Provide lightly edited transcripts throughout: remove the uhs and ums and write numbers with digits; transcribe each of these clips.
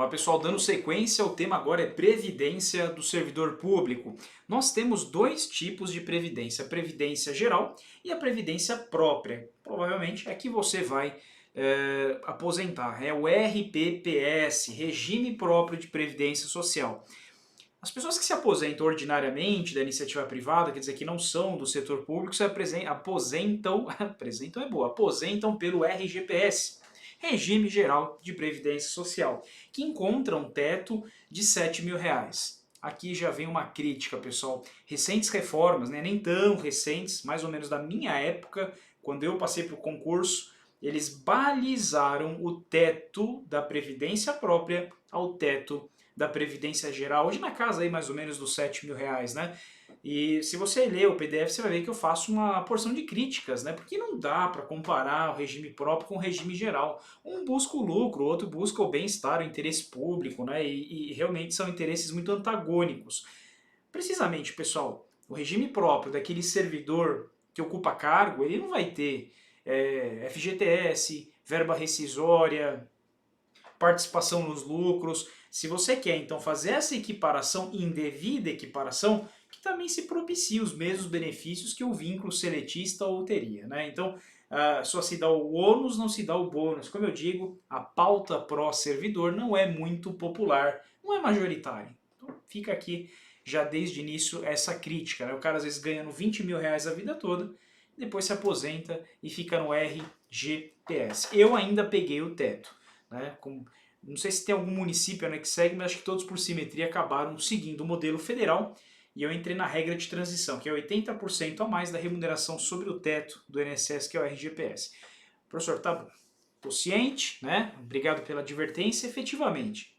Vamos lá, pessoal, dando sequência, o tema agora é previdência do servidor público. Nós temos dois tipos de previdência, a previdência geral e a previdência própria. Provavelmente é que você vai aposentar, é o RPPS, Regime Próprio de Previdência Social. As pessoas que se aposentam ordinariamente da iniciativa privada, quer dizer, que não são do setor público, se aposentam pelo RGPS, Regime Geral de Previdência Social, que encontra um teto de R$ 7.000. Aqui já vem uma crítica, pessoal. Recentes reformas, né, nem tão recentes, mais ou menos da minha época, quando eu passei para o concurso, eles balizaram o teto da previdência própria ao teto da Previdência Geral, hoje na casa aí mais ou menos dos R$ 7.000, né? E se você ler o PDF, você vai ver que eu faço uma porção de críticas, né? Porque não dá para comparar o regime próprio com o regime geral. Um busca o lucro, o outro busca o bem-estar, o interesse público, né? E realmente são interesses muito antagônicos. Precisamente, pessoal, o regime próprio daquele servidor que ocupa cargo, ele não vai ter FGTS, verba rescisória, participação nos lucros. Se você quer então fazer essa equiparação, indevida equiparação, que também se propicia os mesmos benefícios que o vínculo seletista ou teria, né? Então, só se dá o ônus, não se dá o bônus. Como eu digo, a pauta pró-servidor não é muito popular, não é majoritária. Então, fica aqui já desde o início essa crítica, né? O cara às vezes ganha no R$ 20.000 a vida toda, depois se aposenta e fica no RGPS. Eu ainda peguei o teto, né? Não sei se tem algum município, né, que segue, mas acho que todos por simetria acabaram seguindo o modelo federal e eu entrei na regra de transição, que é 80% a mais da remuneração sobre o teto do INSS, que é o RGPS. Professor, tá bom. Tô ciente, né? Obrigado pela advertência. Efetivamente,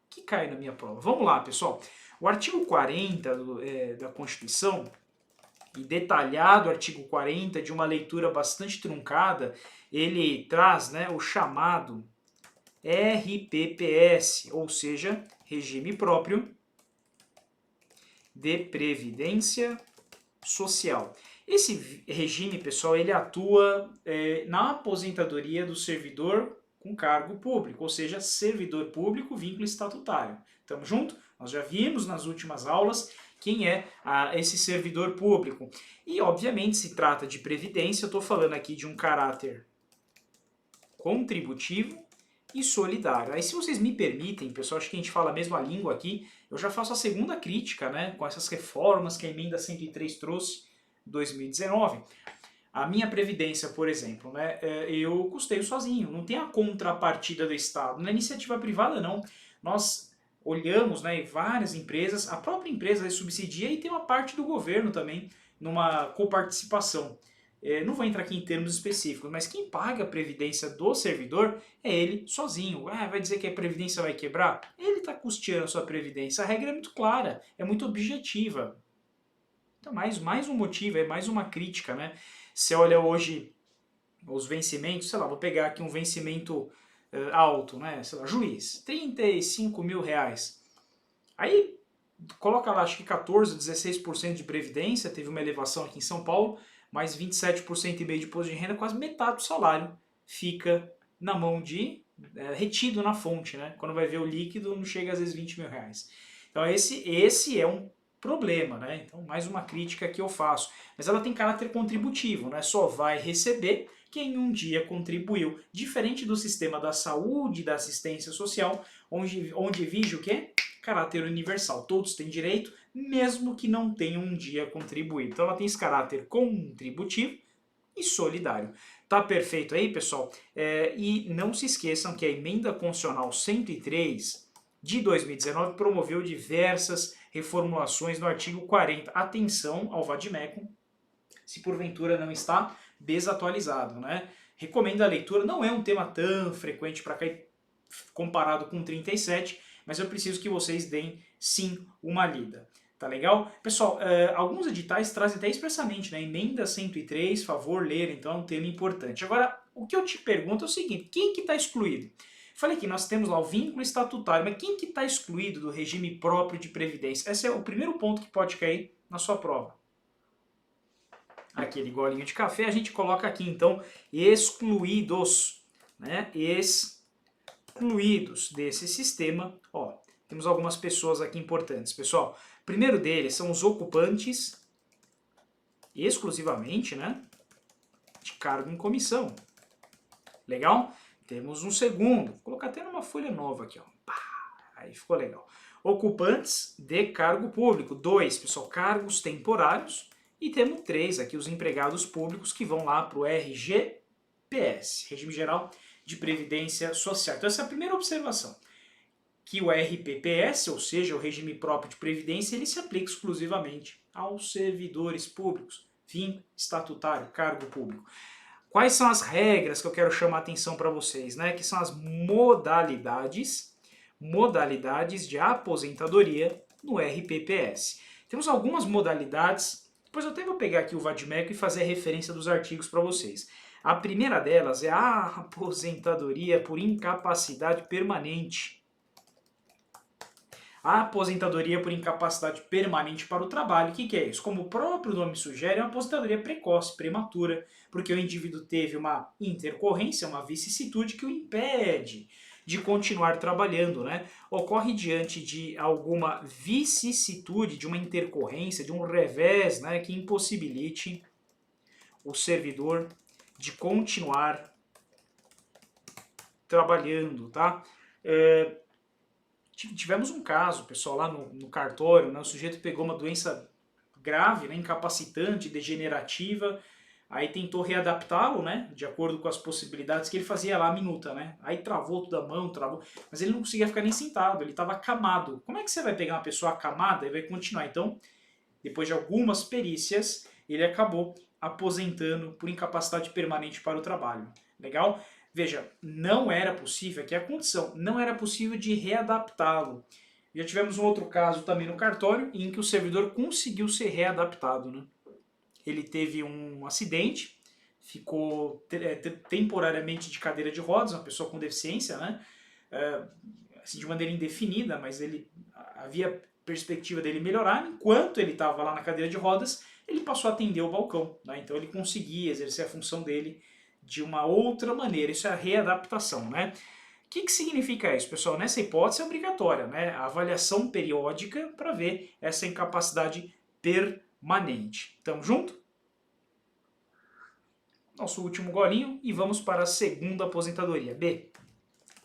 que cai na minha prova. Vamos lá, pessoal. O artigo 40 da Constituição, e detalhado o artigo 40, de uma leitura bastante truncada, ele traz, né, o chamado RPPS, ou seja, Regime Próprio de Previdência Social. Esse regime, pessoal, ele atua na aposentadoria do servidor com cargo público, ou seja, servidor público, vínculo estatutário. Tamo junto? Nós já vimos nas últimas aulas quem é esse servidor público. E, obviamente, se trata de previdência, eu estou falando aqui de um caráter contributivo e solidário. Aí, se vocês me permitem, pessoal, acho que a gente fala a mesma língua aqui, eu já faço a segunda crítica, né, com essas reformas que a emenda 103 trouxe em 2019. A minha previdência, por exemplo, né, eu custeio sozinho, não tem a contrapartida do Estado. Na iniciativa privada, não. Nós olhamos, né, várias empresas, a própria empresa subsidia e tem uma parte do governo também numa coparticipação. Não vou entrar aqui em termos específicos, mas quem paga a previdência do servidor é ele sozinho. Vai dizer que a previdência vai quebrar? Ele está custeando a sua previdência. A regra é muito clara, é muito objetiva. Então, mais um motivo, é mais uma crítica, né? Você olha hoje os vencimentos, sei lá, vou pegar aqui um vencimento alto, né? Sei lá, juiz, R$ 35.000. Aí coloca lá, acho que 14, 16% de previdência, teve uma elevação aqui em São Paulo, mais 27,5% de imposto de renda, quase metade do salário fica na mão de retido na fonte, né? Quando vai ver o líquido, não chega às vezes R$ 20.000. Então esse é um problema, né? Então mais uma crítica que eu faço. Mas ela tem caráter contributivo, né? Só vai receber quem um dia contribuiu. Diferente do sistema da saúde e da assistência social, onde vige o quê? Caráter universal. Todos têm direito, mesmo que não tenham um dia contribuído. Então ela tem esse caráter contributivo e solidário. Tá perfeito aí, pessoal? E não se esqueçam que a Emenda Constitucional 103 de 2019 promoveu diversas reformulações no artigo 40. Atenção ao vade-mecum, se porventura não está desatualizado, né? Recomendo a leitura, não é um tema tão frequente para cair comparado com 37, mas eu preciso que vocês deem sim uma lida. Tá legal? Pessoal, alguns editais trazem até expressamente, né? Emenda 103, favor ler, então é um tema importante. Agora, o que eu te pergunto é o seguinte, quem que está excluído? Falei que nós temos lá o vínculo estatutário, mas quem que está excluído do regime próprio de previdência? Esse é o primeiro ponto que pode cair na sua prova. Aquele golinho de café, a gente coloca aqui, então, excluídos, né? excluídos desse sistema, ó, temos algumas pessoas aqui importantes. Pessoal, o primeiro deles são os ocupantes exclusivamente, né, de cargo em comissão. Legal? Temos um segundo, vou colocar até numa folha nova aqui, ó. Pá, aí ficou legal. Ocupantes de cargo público. 2, pessoal, cargos temporários. E temos 3 aqui, os empregados públicos que vão lá para o RGPS, Regime Geral de Previdência Social. Então essa é a primeira observação, que o RPPS, ou seja, o regime próprio de previdência, ele se aplica exclusivamente aos servidores públicos, fim estatutário, cargo público. Quais são as regras que eu quero chamar a atenção para vocês, né? Que são as modalidades de aposentadoria no RPPS. Temos algumas modalidades, depois eu até vou pegar aqui o Vadimeco e fazer a referência dos artigos para vocês. A primeira delas é a aposentadoria por incapacidade permanente. A aposentadoria por incapacidade permanente para o trabalho, o que é isso? Como o próprio nome sugere, é uma aposentadoria precoce, prematura, porque o indivíduo teve uma intercorrência, uma vicissitude que o impede de continuar trabalhando, né? Ocorre diante de alguma vicissitude, de uma intercorrência, de um revés, né, que impossibilite o servidor de continuar trabalhando, tá? Tivemos um caso, pessoal, lá no cartório, né, o sujeito pegou uma doença grave, né, incapacitante, degenerativa, aí tentou readaptá-lo, né, de acordo com as possibilidades que ele fazia lá a minuta, né, aí travou toda a mão, travou, mas ele não conseguia ficar nem sentado, ele estava acamado. Como é que você vai pegar uma pessoa acamada e vai continuar? Então, depois de algumas perícias, ele acabou aposentando por incapacidade permanente para o trabalho. Legal? Veja, não era possível, aqui é a condição, não era possível de readaptá-lo. Já tivemos um outro caso também no cartório, em que o servidor conseguiu ser readaptado, né? Ele teve um acidente, ficou temporariamente de cadeira de rodas, uma pessoa com deficiência, né? Assim, de maneira indefinida, mas ele havia perspectiva dele melhorar. Enquanto ele estava lá na cadeira de rodas, ele passou a atender o balcão, né? Então ele conseguia exercer a função dele de uma outra maneira. Isso é a readaptação, né? O que significa isso, pessoal? Nessa hipótese é obrigatória, né? A avaliação periódica para ver essa incapacidade permanente. Tamo junto? Nosso último golinho e vamos para a segunda aposentadoria. B.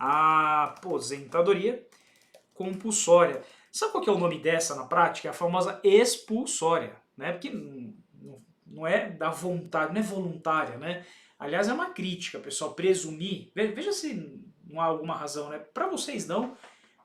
A aposentadoria compulsória. Sabe qual que é o nome dessa na prática? É a famosa expulsória, né? Porque não é da vontade, não é voluntária, né? Aliás, é uma crítica, pessoal, presumir. Veja se não há alguma razão, né? Para vocês não,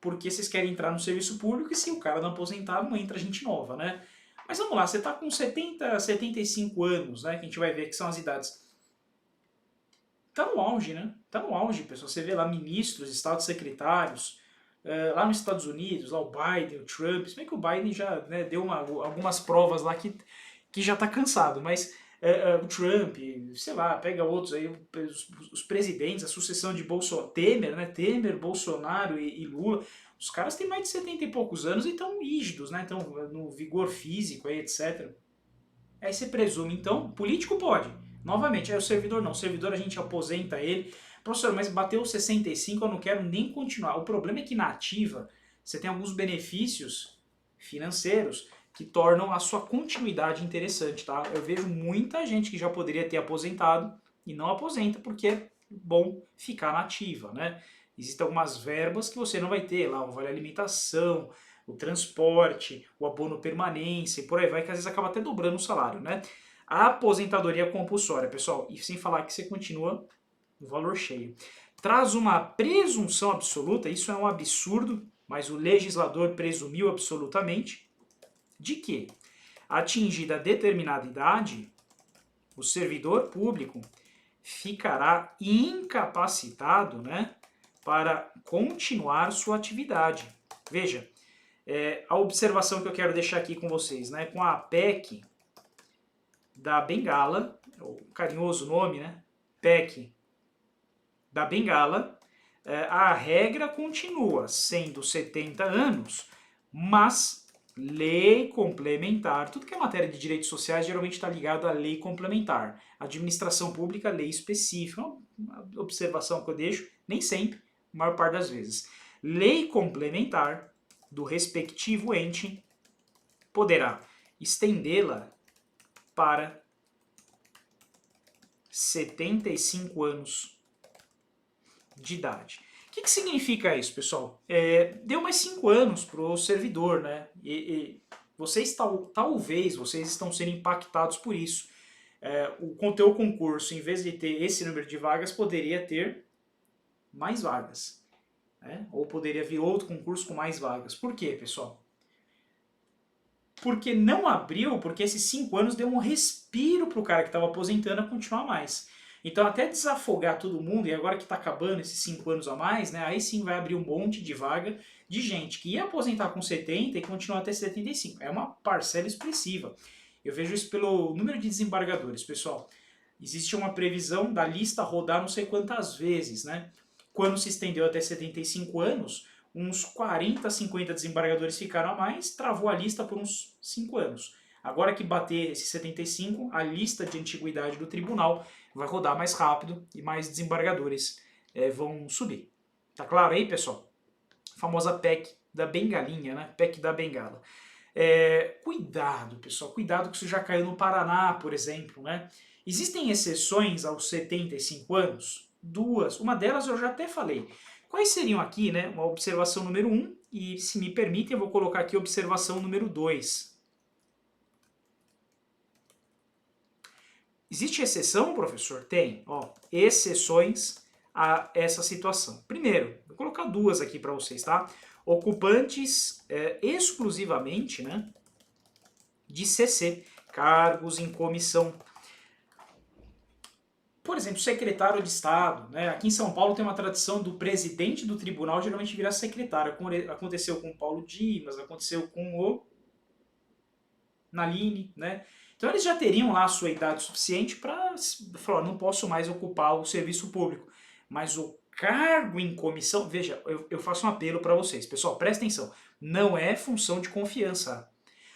porque vocês querem entrar no serviço público e se o cara não aposentar, não entra gente nova, né? Mas vamos lá, você está com 70, 75 anos, né? Que a gente vai ver que são as idades. Tá no auge, né? Tá no auge, pessoal. Você vê lá ministros, estados secretários, lá nos Estados Unidos, lá o Biden, o Trump. Se bem que o Biden já, né, deu algumas provas lá que já está cansado, mas o Trump, sei lá, pega outros aí, os presidentes, a sucessão de Temer, né? Temer, Bolsonaro e Lula. Os caras têm mais de 70 e poucos anos e estão rígidos, né? Estão no vigor físico, aí, etc. Aí você presume, então, político pode. Novamente, aí o servidor não. O servidor a gente aposenta ele. Professor, mas bateu 65, eu não quero nem continuar. O problema é que na ativa você tem alguns benefícios financeiros que tornam a sua continuidade interessante, tá? Eu vejo muita gente que já poderia ter aposentado e não aposenta porque é bom ficar na ativa, né? Existem algumas verbas que você não vai ter, lá o vale alimentação, o transporte, o abono permanência e por aí vai, que às vezes acaba até dobrando o salário, né? A aposentadoria compulsória, pessoal, e sem falar que você continua no valor cheio, traz uma presunção absoluta, isso é um absurdo, mas o legislador presumiu absolutamente, de que, atingida determinada idade, o servidor público ficará incapacitado, né, para continuar sua atividade. Veja, a observação que eu quero deixar aqui com vocês, né, com a PEC da Bengala, o carinhoso nome, né, PEC da Bengala, a regra continua sendo 70 anos, mas lei complementar, tudo que é matéria de direitos sociais geralmente está ligado à lei complementar. Administração pública, lei específica. Uma observação que eu deixo, nem sempre, maior parte das vezes. Lei complementar do respectivo ente poderá estendê-la para 75 anos de idade. O que significa isso, pessoal? Deu mais 5 anos para o servidor, né? E vocês talvez vocês estão sendo impactados por isso. O teu concurso, em vez de ter esse número de vagas, poderia ter mais vagas. Né? Ou poderia vir outro concurso com mais vagas. Por quê, pessoal? Porque não abriu, porque esses 5 anos deu um respiro para o cara que estava aposentando a continuar mais. Então até desafogar todo mundo, e agora que está acabando esses 5 anos a mais, né, aí sim vai abrir um monte de vaga de gente que ia aposentar com 70 e continuar até 75. É uma parcela expressiva. Eu vejo isso pelo número de desembargadores, pessoal. Existe uma previsão da lista rodar não sei quantas vezes, né? Quando se estendeu até 75 anos, uns 40, 50 desembargadores ficaram a mais, travou a lista por uns 5 anos. Agora que bater esses 75, a lista de antiguidade do tribunal vai rodar mais rápido e mais desembargadores vão subir. Tá claro aí, pessoal? A famosa PEC da bengalinha, né? PEC da bengala. Cuidado, pessoal, cuidado que isso já caiu no Paraná, por exemplo, né? Existem exceções aos 75 anos? Duas. Uma delas eu já até falei. Quais seriam aqui, né? Uma observação número 1 e, se me permitem, eu vou colocar aqui observação número 2. Existe exceção, professor? Tem. Ó, exceções a essa situação. Primeiro, vou colocar duas aqui para vocês, tá? Ocupantes exclusivamente, né, de CC, cargos em comissão. Por exemplo, secretário de Estado. Né? Aqui em São Paulo tem uma tradição do presidente do tribunal geralmente virar secretário. Aconteceu com o Paulo Dimas, aconteceu com o Naline, né? Então eles já teriam lá a sua idade suficiente para falar, não posso mais ocupar o serviço público. Mas o cargo em comissão, veja, eu faço um apelo para vocês. Pessoal, presta atenção, não é função de confiança.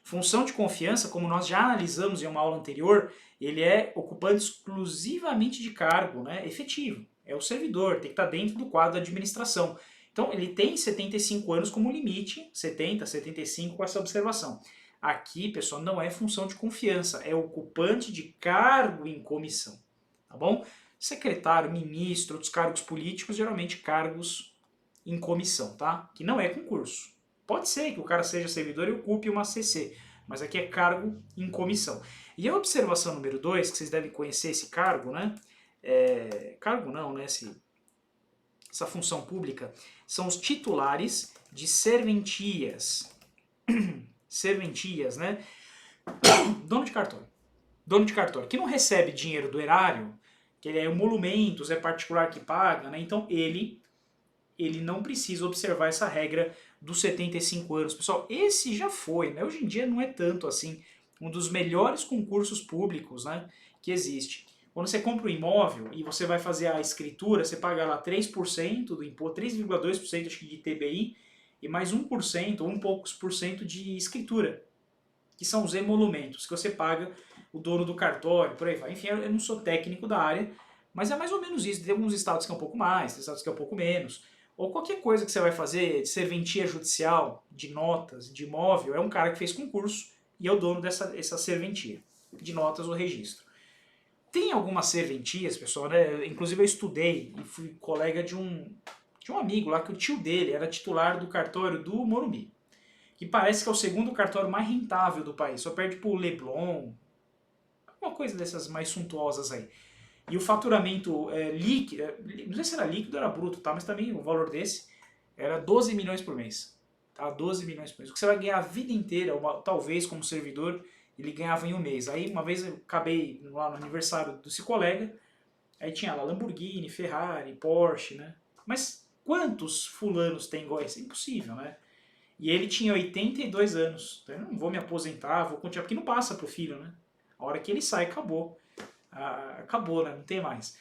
Função de confiança, como nós já analisamos em uma aula anterior, ele é ocupando exclusivamente de cargo, né, efetivo. É o servidor, tem que estar dentro do quadro da administração. Então ele tem 75 anos como limite, 70, 75 com essa observação. Aqui, pessoal, não é função de confiança, é ocupante de cargo em comissão, tá bom? Secretário, ministro, outros cargos políticos, geralmente cargos em comissão, tá? Que não é concurso. Pode ser que o cara seja servidor e ocupe uma CC, mas aqui é cargo em comissão. E a observação número 2, que vocês devem conhecer esse cargo, né? Cargo não, né? Essa função pública, são os titulares de serventias. Serventias, né? Dono de cartório. Dono de cartório, que não recebe dinheiro do erário, que ele é emolumentos, é particular que paga, né? Então ele não precisa observar essa regra dos 75 anos. Pessoal, esse já foi, né? Hoje em dia não é tanto assim, um dos melhores concursos públicos, né, que existe. Quando você compra um imóvel e você vai fazer a escritura, você paga lá 3% do imposto, 3,2% acho que de TBI, e mais 1% ou poucos por cento de escritura, que são os emolumentos, que você paga o dono do cartório, por aí vai. Enfim, eu não sou técnico da área, mas é mais ou menos isso. Tem alguns estados que é um pouco mais, tem estados que é um pouco menos. Ou qualquer coisa que você vai fazer, de serventia judicial, de notas, de imóvel, é um cara que fez concurso e é o dono dessa serventia, de notas ou registro. Tem algumas serventias, pessoal, né? Inclusive eu estudei e fui colega de um amigo lá, que o tio dele era titular do cartório do Morumbi, que parece que é o segundo cartório mais rentável do país, só perde pro Leblon, uma coisa dessas mais suntuosas aí. E o faturamento líquido, não sei se era líquido ou era bruto, tá? Mas também o valor desse era 12 milhões por mês. Tá? 12 milhões por mês. O que você vai ganhar a vida inteira, talvez como servidor, ele ganhava em um mês. Aí uma vez eu acabei lá no aniversário desse colega, aí tinha lá Lamborghini, Ferrari, Porsche, né? Mas quantos fulanos tem igual esse? É impossível, né? E ele tinha 82 anos. Então eu não vou me aposentar, vou continuar, porque não passa pro filho, né? A hora que ele sai, acabou. Acabou, né? Não tem mais.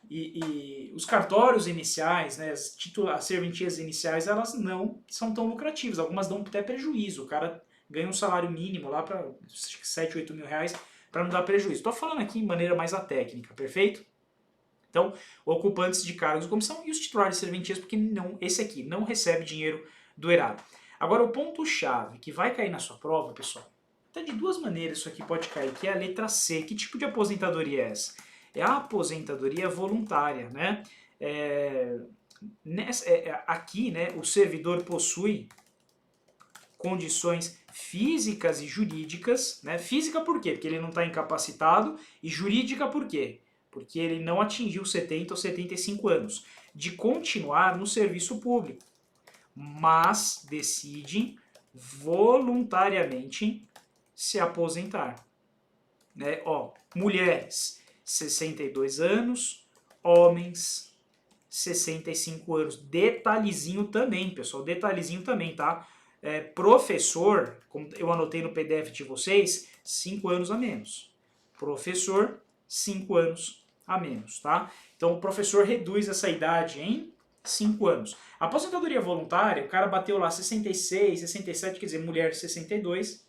E os cartórios iniciais, né, as serventias iniciais, elas não são tão lucrativas. Algumas dão até prejuízo. O cara ganha um salário mínimo lá para 7, 8 mil reais para não dar prejuízo. Estou falando aqui de maneira mais técnica, perfeito? Então, ocupantes de cargos de comissão e os titulares serventias, porque não, esse aqui não recebe dinheiro do erário. Agora, o ponto-chave que vai cair na sua prova, pessoal, até de duas maneiras isso aqui pode cair, que é a letra C. Que tipo de aposentadoria é essa? É a aposentadoria voluntária, né? Aqui, né, o servidor possui condições físicas e jurídicas, né? Física por quê? Porque ele não está incapacitado, e jurídica por quê? Porque ele não atingiu 70 ou 75 anos, de continuar no serviço público, mas decide voluntariamente se aposentar. Né? Ó, mulheres, 62 anos, homens, 65 anos. Detalhezinho também, pessoal, detalhezinho também, tá? Professor, como eu anotei no PDF de vocês, 5 anos a menos. Professor, 5 anos a menos, tá? Então o professor reduz essa idade em 5 anos. A aposentadoria voluntária, o cara bateu lá 66, 67, quer dizer, mulher 62,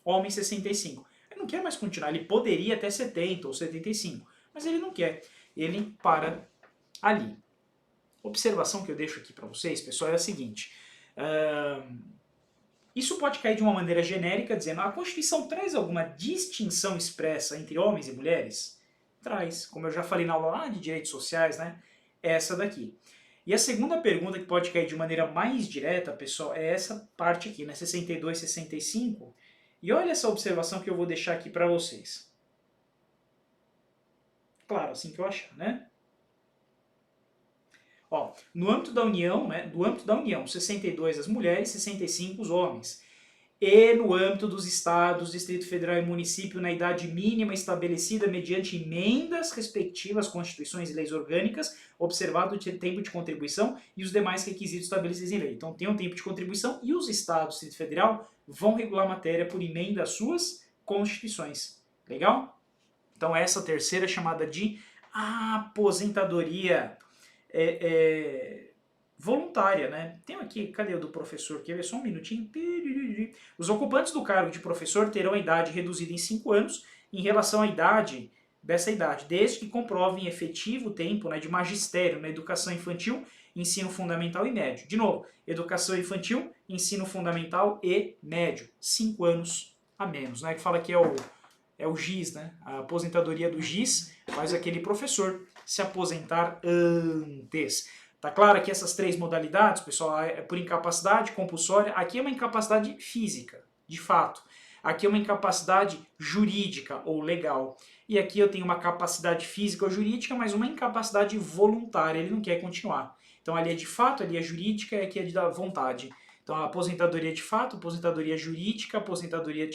homem 65. Ele não quer mais continuar, ele poderia até 70 ou 75, mas ele não quer, ele para ali. Observação que eu deixo aqui para vocês, pessoal, é a seguinte. Isso pode cair de uma maneira genérica, dizendo a Constituição traz alguma distinção expressa entre homens e mulheres? Traz, como eu já falei na aula lá de direitos sociais, né? Essa daqui. E a segunda pergunta que pode cair de maneira mais direta, pessoal, é essa parte aqui, né? 62, 65. E olha essa observação que eu vou deixar aqui para vocês. Claro, assim que eu achar, né? Ó, no âmbito da União, né, do âmbito da União, 62 as mulheres, 65 os homens. E no âmbito dos estados, Distrito Federal e município, na idade mínima estabelecida mediante emendas respectivas, constituições e leis orgânicas, observado o tempo de contribuição e os demais requisitos estabelecidos em lei. Então tem um tempo de contribuição e os estados, Distrito Federal, vão regular a matéria por emenda às suas constituições. Legal? Então essa terceira é chamada de aposentadoria voluntária, né? Tem aqui, cadê o do professor? Quer ver só um minutinho? Os ocupantes do cargo de professor terão a idade reduzida em 5 anos em relação à idade dessa idade, desde que comprovem efetivo tempo, né, de magistério na educação infantil, ensino fundamental e médio. De novo, educação infantil, ensino fundamental e médio. 5 anos a menos, né? Que fala que é o GIS, né? A aposentadoria do GIS faz aquele professor se aposentar antes. Tá claro que essas três modalidades, pessoal, é por incapacidade compulsória. Aqui é uma incapacidade física, de fato. Aqui é uma incapacidade jurídica ou legal. E aqui eu tenho uma capacidade física ou jurídica, mas uma incapacidade voluntária. Ele não quer continuar. Então ali é de fato, ali é jurídica e aqui é de vontade. Então a aposentadoria de fato, aposentadoria jurídica, aposentadoria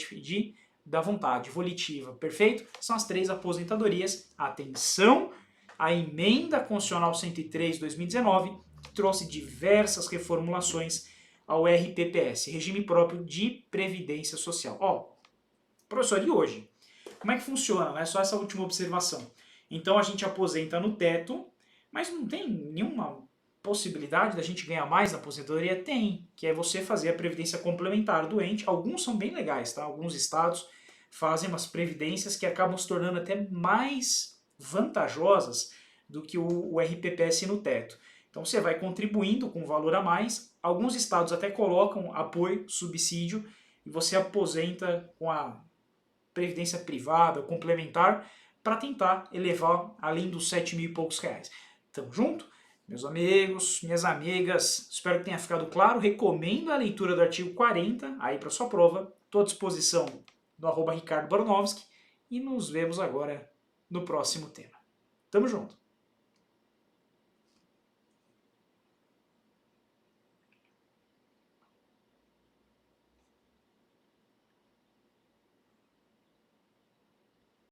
da vontade, volitiva. Perfeito? São as três aposentadorias. Atenção! A emenda constitucional 103 de 2019 que trouxe diversas reformulações ao RPPS, Regime Próprio de Previdência Social. Ó, professor, e hoje? Como é que funciona? Né? Só essa última observação. Então a gente aposenta no teto, mas não tem nenhuma possibilidade da gente ganhar mais na aposentadoria? Tem, que é você fazer a previdência complementar do ente. Alguns são bem legais, tá? Alguns estados fazem umas previdências que acabam se tornando até mais vantajosas do que o RPPS no teto. Então você vai contribuindo com valor a mais, alguns estados até colocam apoio, subsídio, e você aposenta com a previdência privada, complementar, para tentar elevar além dos 7 mil e poucos reais. Tamo junto? Meus amigos, minhas amigas, espero que tenha ficado claro. Recomendo a leitura do artigo 40 aí para sua prova. Estou à disposição no @Ricardo Baronowski e nos vemos agora no próximo tema. Tamo junto!